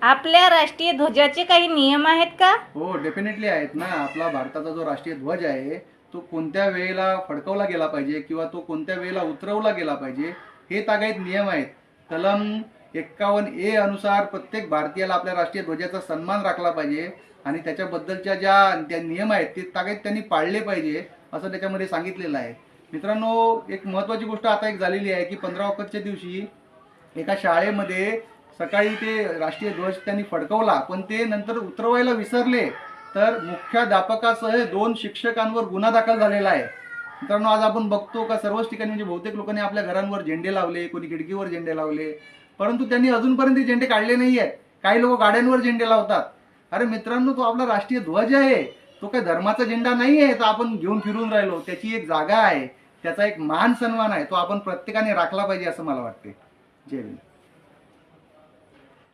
आपल्या राष्ट्रीय ध्वजाचे काही नियम आहेत का? हो, डेफिनेटली आहेत ना. आपला भारताचा जो राष्ट्रीय ध्वज आहे तो कोणत्या वेळेला फडकवला गेला पाहिजे किंवा तो कोणत्या वेळेला उतरवला गेला पाहिजे हे तागायत नियम आहेत. कलम 51A अनुसार प्रत्येक भारतीयाला आपल्या राष्ट्रीय ध्वजाचा सन्मान राखला पाहिजे आणि त्याच्याबद्दलच्या त्या नियम आहेत ते तागायत त्यांनी पाळले पाहिजे असं त्याच्यामध्ये सांगितलेलं आहे. मित्रांनो, एक महत्त्वाची गोष्ट आता एक झालेली आहे की 15 ऑगस्टच्या दिवशी एका शाळेमध्ये सकाळी ते राष्ट्रीय ध्वज त्यांनी फडकवला, पण ते नंतर उतरवायला विसरले, तर मुख्याध्यापकासह 2 शिक्षकांवर गुन्हा दाखल झालेला आहे. मित्रांनो, आज आपण बघतो का सर्वच ठिकाणी म्हणजे बहुतेक लोकांनी आपल्या घरांवर झेंडे लावले, कोणी खिडकीवर झेंडे लावले, परंतु त्यांनी अजूनपर्यंत ते झेंडे काढले नाही आहेत. काही लोक गाड्यांवर झेंडे लावतात. अरे मित्रांनो, तो आपला राष्ट्रीय ध्वज आहे, तो काही धर्माचा झेंडा नाही आहे तर आपण घेऊन फिरून राहिलो. त्याची एक जागा आहे, त्याचा एक मान सन्मान आहे, तो आपण प्रत्येकाने राखला पाहिजे असं मला वाटते. जय हिंद.